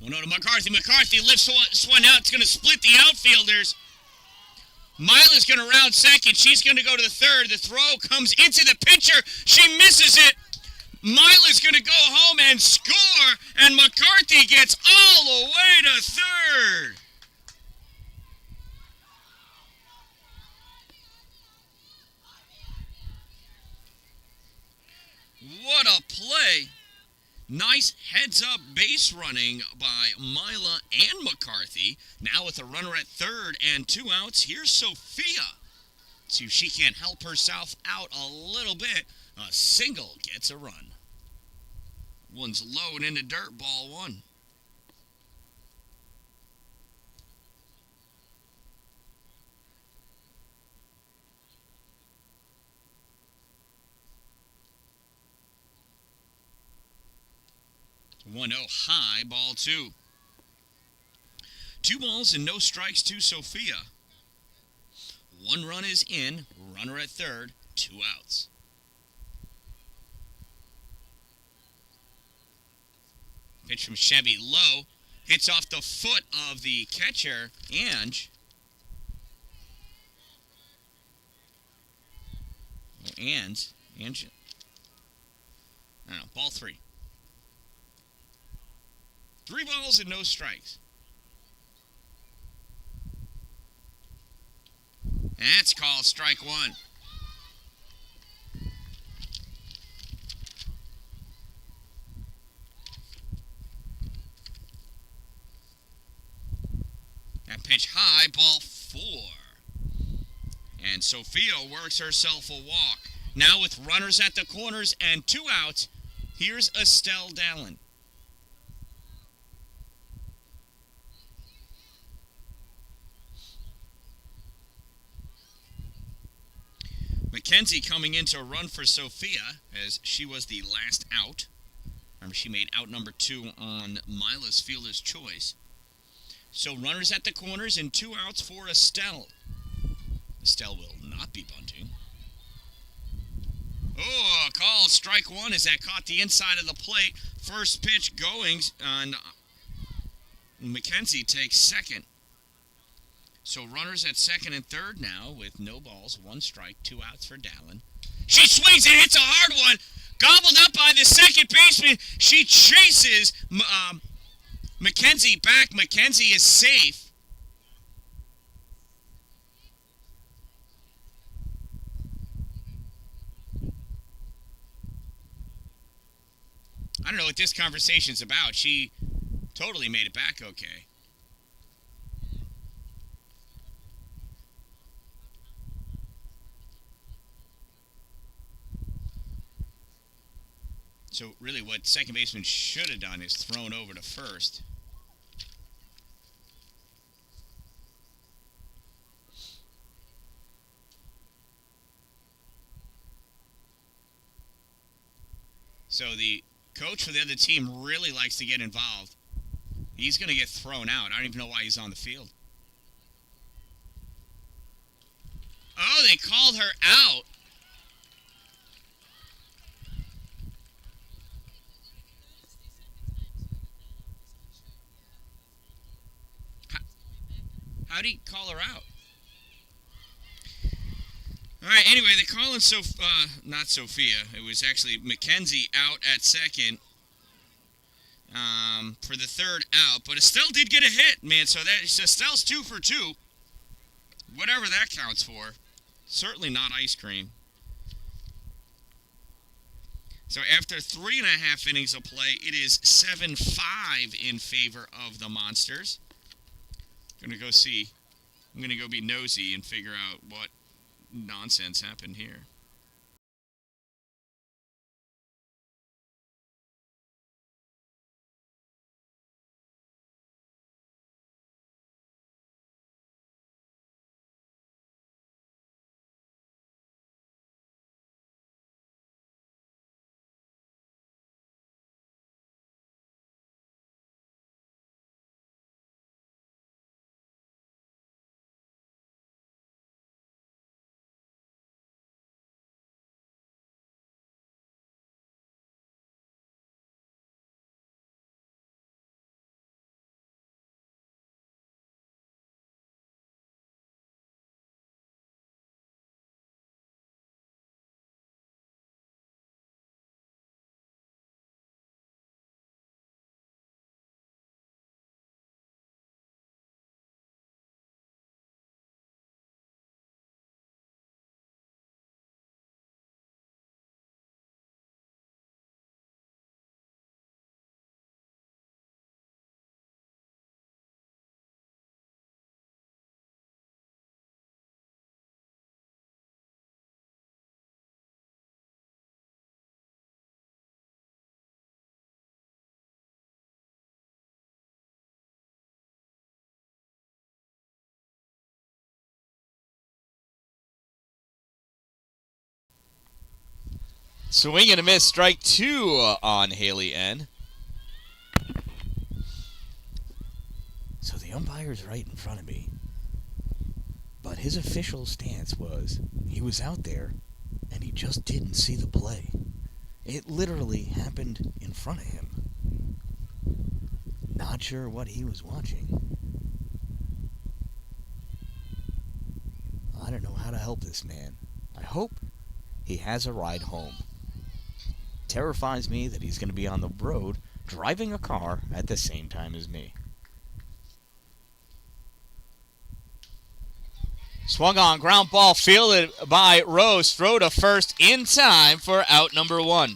Well, no to McCarthy. McCarthy lifts one out. It's going to split the outfielders. Mila's going to round second. She's going to go to the third. The throw comes into the pitcher. She misses it. Mila's going to go home and score. And McCarthy gets all the way to third. What a play. Nice heads-up base running by Mila and McCarthy. Now with a runner at third and 2 outs, here's Sophia. See if she can't help herself out a little bit. A single gets a run. One's low and into dirt, ball 1. One 0 high, ball 2. 2 balls and no strikes to Sophia. 1 run is in, runner at third, 2 outs. Pitch from Chevy low. Hits off the foot of the catcher, Ange. Ange. I don't know. Ball 3. 3 balls and no strikes. That's called strike 1. That pitch high, ball 4. And Sophia works herself a walk. Now with runners at the corners and 2 outs, here's Estelle Dallin. McKenzie coming in to run for Sophia as she was the last out. Remember, she made out number 2 on Mila's fielder's choice. So runners at the corners and 2 outs for Estelle. Estelle will not be bunting. Oh, a call, strike 1 as that caught the inside of the plate. First pitch going on McKenzie takes second. So runners at second and third now with no balls, 1 strike, 2 outs for Dallin. She swings and hits a hard one. Gobbled up by the second baseman. She chases McKenzie back. McKenzie is safe. I don't know what this conversation's about. She totally made it back okay. So really what second baseman should have done is thrown over to first. So the coach for the other team really likes to get involved. He's going to get thrown out. I don't even know why he's on the field. Oh, they called her out. How did he call her out? All right, anyway, they call in not Sophia. It was actually McKenzie out at second for the third out. But Estelle did get a hit, man. So Estelle's 2 for 2. Whatever that counts for. Certainly not ice cream. So after 3.5 innings of play, it is 7-5 in favor of the Monsters. I'm going to go be nosy and figure out what nonsense happened here. Swing and a miss, strike 2 on Haley N. So the umpire's right in front of me. But his official stance was he was out there and he just didn't see the play. It literally happened in front of him. Not sure what he was watching. I don't know how to help this man. I hope he has a ride home. Terrifies me that he's going to be on the road driving a car at the same time as me. Swung on, ground ball fielded by Rose. Throw to first in time for out number 1.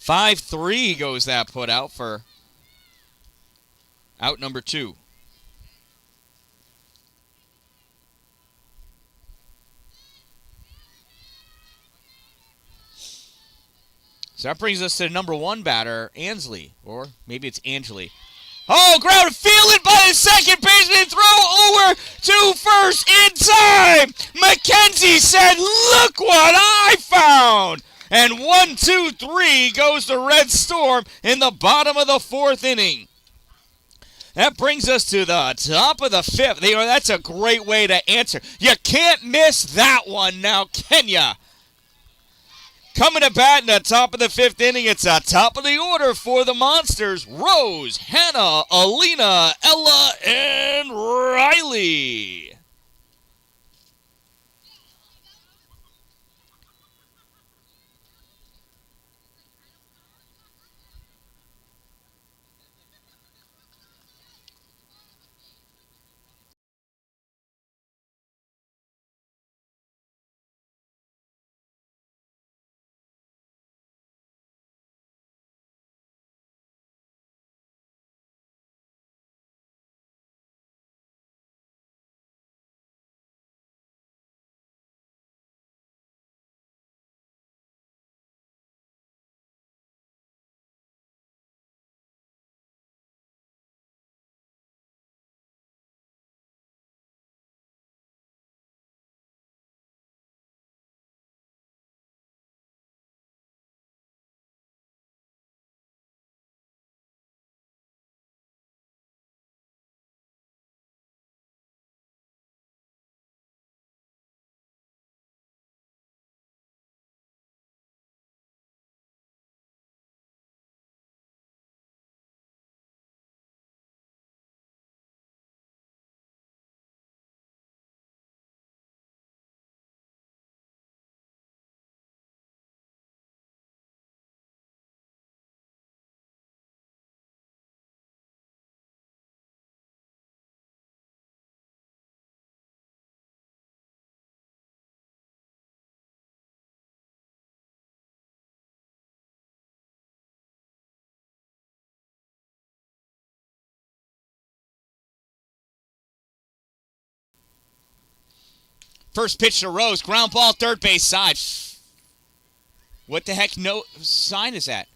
5-3 goes that put out for out number 2. So that brings us to number 1 batter, Ansley. Or maybe it's Angeli. Oh, ground fielded by the second baseman. Throw over to first in time. McKenzie said, "Look what I found." And 1-2-3 goes the Red Storm in the bottom of the 4th inning. That brings us to the top of the 5th. That's a great way to answer. You can't miss that one now, can ya? Coming to bat in the top of the 5th inning, it's the top of the order for the Monsters. Rose, Hannah, Alina, Ella, and Riley. First pitch to Rose, ground ball, third base side. What the heck no sign is that?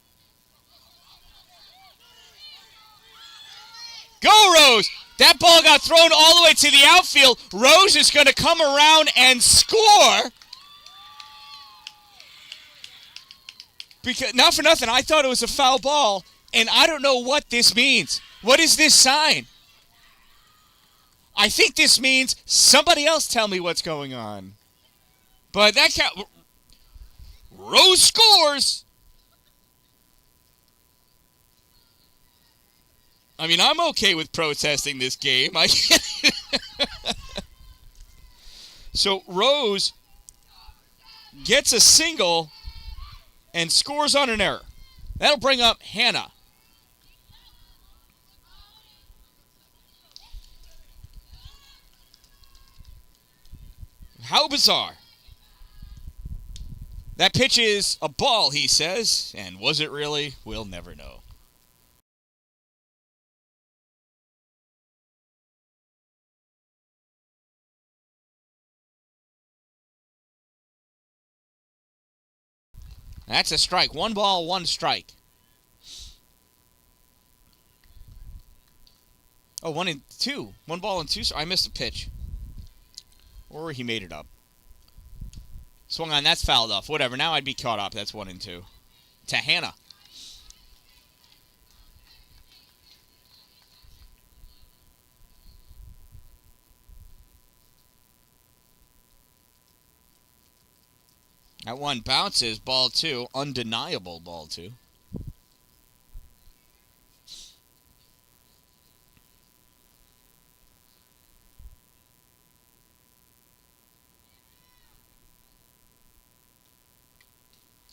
Go, Rose! That ball got thrown all the way to the outfield. Rose is going to come around and score. Because, not for nothing, I thought it was a foul ball, and I don't know what this means. What is this sign? I think this means somebody else tell me what's going on. But that count. Rose scores. I mean, I'm okay with protesting this game. So Rose gets a single and scores on an error. That'll bring up Hannah. How bizarre. That pitch is a ball, he says. And was it really? We'll never know. That's a strike. 1 ball, 1 strike. Oh, 1 and 2. 1 ball and 2. I missed a pitch. Or he made it up. Swung on. That's fouled off. Whatever. Now I'd be caught up. That's 1 and 2. To Hannah. That one bounces. Ball 2. Undeniable ball 2.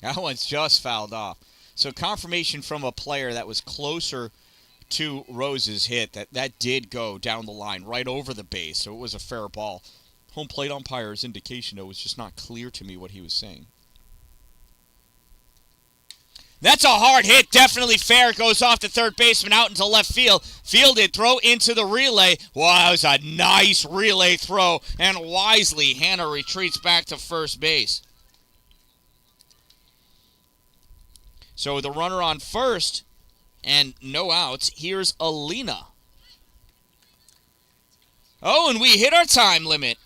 That one's just fouled off. So confirmation from a player that was closer to Rose's hit that did go down the line right over the base, so it was a fair ball. Home plate umpire's indication, though, was just not clear to me what he was saying. That's a hard hit, definitely fair. Goes off the third baseman out into left field. Fielded, throw into the relay. Wow, that was a nice relay throw. And wisely, Hannah retreats back to first base. So with a runner on first and no outs, here's Alina. Oh, and we hit our time limit.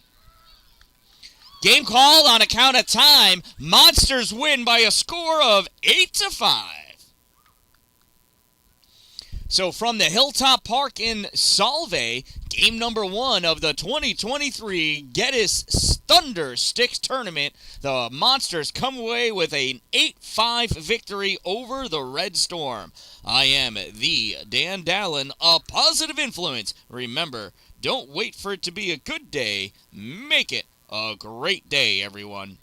Game called on account of time. Monsters win by a score of 8-5. So from the Hilltop Park in Solvay, game number 1 of the 2023 Geddes Thunder Sticks Tournament, the Monsters come away with an 8-5 victory over the Red Storm. I am the Dan-Dalin, a positive influence. Remember, don't wait for it to be a good day. Make it a great day, everyone.